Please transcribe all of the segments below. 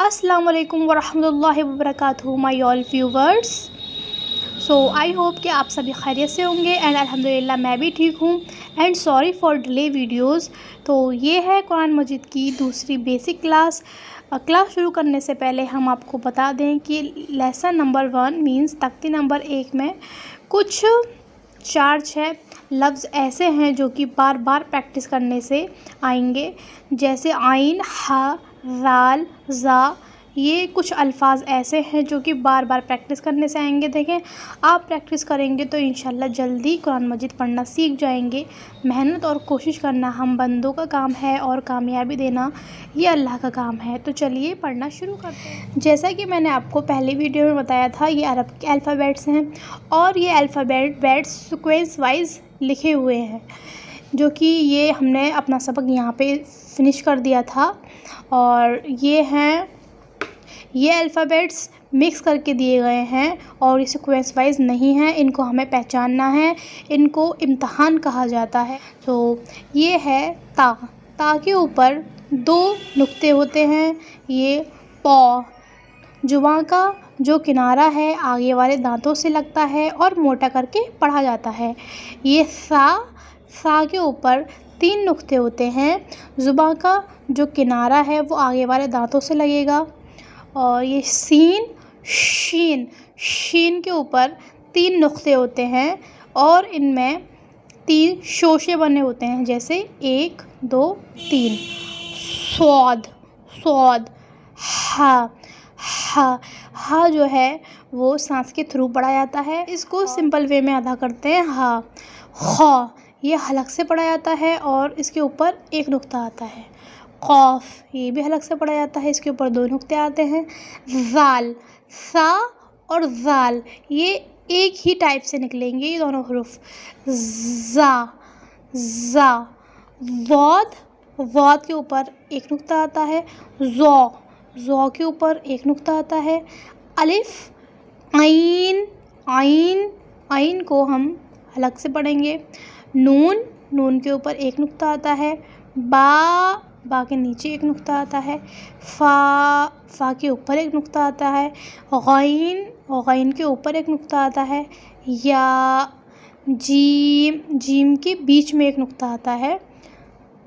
السلام علیکم ورحمۃ اللہ وبرکاتہ مائی آل ویورز. آئی ہوپ کہ آپ سبھی خیریت سے ہوں گے اینڈ الحمدللہ میں بھی ٹھیک ہوں and sorry for delay videos. تو یہ ہے قرآن مجید کی دوسری بیسک کلاس. شروع کرنے سے پہلے ہم آپ کو بتا دیں کہ لیسن نمبر 1 مینس تختی نمبر 1 میں کچھ 4-6 لفظ ایسے ہیں جو کہ بار بار پریکٹس کرنے سے آئیں گے، جیسے عین، ہا، رال، زا. یہ کچھ الفاظ ایسے ہیں جو کہ بار بار پریکٹس کرنے سے آئیں گے. دیکھیں، آپ پریکٹس کریں گے تو انشاءاللہ جلدی قرآن مجید پڑھنا سیکھ جائیں گے. محنت اور کوشش کرنا ہم بندوں کا کام ہے اور کامیابی دینا یہ اللہ کا کام ہے. تو چلیے پڑھنا شروع کرتے ہیں. جیسا کہ میں نے آپ کو پہلی ویڈیو میں بتایا تھا، یہ عرب کے الفابیٹس ہیں اور یہ الفابیٹس سیکوینس وائز لکھے ہوئے ہیں، جو کہ یہ ہم نے اپنا سبق یہاں پہ فنش کر دیا تھا. اور یہ الفابیٹس مکس کر کے دیے گئے ہیں اور یہ سیکوینس وائز نہیں ہیں. ان کو ہمیں پہچاننا ہے، ان کو امتحان کہا جاتا ہے. تو یہ ہے تا. تا کے اوپر 2 نقطے ہوتے ہیں. یہ پا، زبان کا جو کنارہ ہے آگے والے دانتوں سے لگتا ہے اور موٹا کر کے پڑھا جاتا ہے. یہ سا. سا کے اوپر 3 نقطے ہوتے ہیں. زبان کا جو کنارہ ہے وہ آگے والے دانتوں سے لگے گا. اور یہ سین. شین. شین کے اوپر 3 نقطے ہوتے ہیں اور ان میں 3 شوشے بنے ہوتے ہیں، جیسے 1 2 3. صاد. صاد. ہا. ہا. ہا جو ہے وہ سانس کے تھرو پڑھا جاتا ہے. اس کو سمپل وے میں ادا کرتے ہیں، ہا. خا. یہ حلق سے پڑھا جاتا ہے اور اس کے اوپر 1 نقطہ آتا ہے. قاف. یہ بھی حلق سے پڑھا جاتا ہے، اس کے اوپر 2 نقطے آتے ہیں. زال. سا اور زال یہ ایک ہی ٹائپ سے نکلیں گے، یہ دونوں حروف. زا. زا. ضاد. ضاد کے اوپر 1 نقطہ آتا ہے. ضا. ضا کے اوپر 1 نقطہ آتا ہے. الف. عین. عین. عین کو ہم حلق سے پڑھیں گے. نون. نون کے اوپر 1 نقطہ آتا ہے. با. با کے نیچے 1 نقطہ آتا ہے. فا. فا کے اوپر 1 نقطہ آتا ہے. غین. غین کے اوپر 1 نقطہ آتا ہے. یا. جیم. جیم کے بیچ میں 1 نقطہ آتا ہے.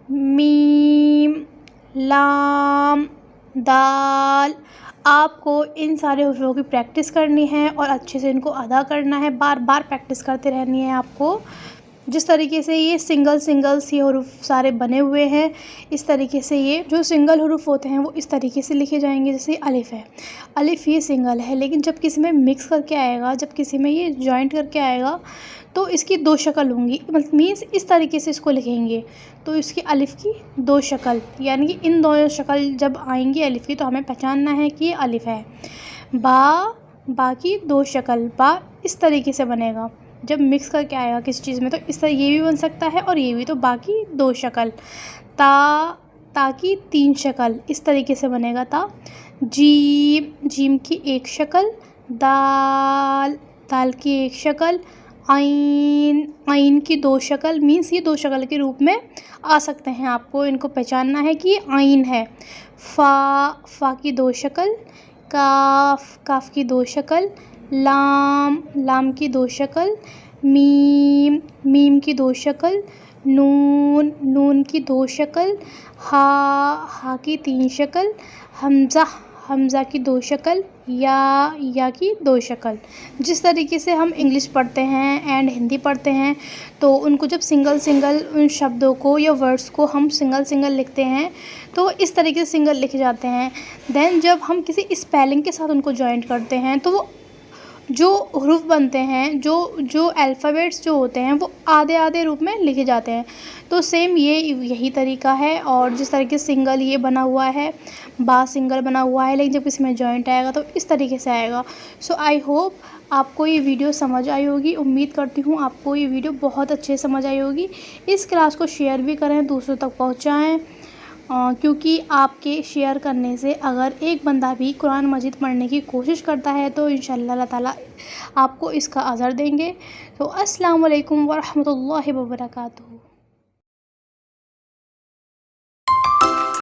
میم. لام. دال. آپ کو ان سارے حروفوں کی پریکٹس کرنی ہے اور اچھے سے ان کو ادا کرنا ہے. بار بار پریکٹس کرتے رہنی ہے آپ کو. جس طریقے سے یہ سنگلس یہ حروف سارے بنے ہوئے ہیں، اس طریقے سے یہ جو سنگل حروف ہوتے ہیں وہ اس طریقے سے لکھے جائیں گے. جیسے الف ہے، الف یہ سنگل ہے، لیکن جب کسی میں مکس کر کے آئے گا، جب کسی میں یہ جوائنٹ کر کے آئے گا تو اس کی 2 شکل ہوں گی. مینس اس طریقے سے اس کو لکھیں گے تو اس کی الف کی 2 شکل، یعنی کہ ان دونوں شکل جب آئیں گی الف کی تو ہمیں پہچاننا ہے کہ یہ الف ہے. با. با کی 2 شکل. با اس طریقے سے بنے گا جب مکس کر کے آئے گا کسی چیز میں، تو اس طرح یہ بھی بن سکتا ہے اور یہ بھی. تو باقی 2 شکل. تا. تا کی 3 شکل اس طریقے سے بنے گا تا. جیم. جیم کی 1 شکل. دال. دال کی 1 شکل. عین. عین کی 2 شکل. مینس یہ 2 شکل کے روپ میں آ سکتے ہیں. آپ کو ان کو پہچاننا ہے کہ یہ عین ہے. فا. فا کی 2 شکل. کاف. کاف کی 2 شکل. لام. لام کی 2 شکل. میم. میم کی 2 شکل. نون. نون کی 2 شکل. ہا. ہا کی 3 شکل. حمزہ. حمزہ کی 2 شکل. یا. یا کی 2 شکل. جس طریقے سے ہم انگلش پڑھتے ہیں اینڈ ہندی پڑھتے ہیں تو ان کو جب سنگل ان شبدوں کو یا ورڈس کو ہم سنگل لکھتے ہیں تو اس طریقے سے سنگل لکھے جاتے ہیں. دین جب ہم کسی اسپیلنگ کے ساتھ ان کو جوائنٹ کرتے ہیں تو وہ جو حروف بنتے ہیں، جو الفابیٹس جو ہوتے ہیں وہ آدھے روپ میں لکھے جاتے ہیں. تو سیم یہی طریقہ ہے. اور جس طریقے سے سنگل یہ بنا ہوا ہے، با سنگل بنا ہوا ہے، لیکن جب کسی میں جوائنٹ آئے گا تو اس طریقے سے آئے گا. آئی ہوپ آپ کو یہ ویڈیو سمجھ آئی ہوگی. امید کرتی ہوں آپ کو یہ ویڈیو بہت اچھے سے سمجھ آئی ہوگی. اس کلاس کو شیئر بھی کریں، دوسروں تک پہنچائیں، کیونکہ آپ کے شیئر کرنے سے اگر ایک بندہ بھی قرآن مجید پڑھنے کی کوشش کرتا ہے تو انشاءاللہ اللہ تعالیٰ آپ کو اس کا اجر دیں گے. تو السلام علیکم ورحمۃ اللہ وبرکاتہ.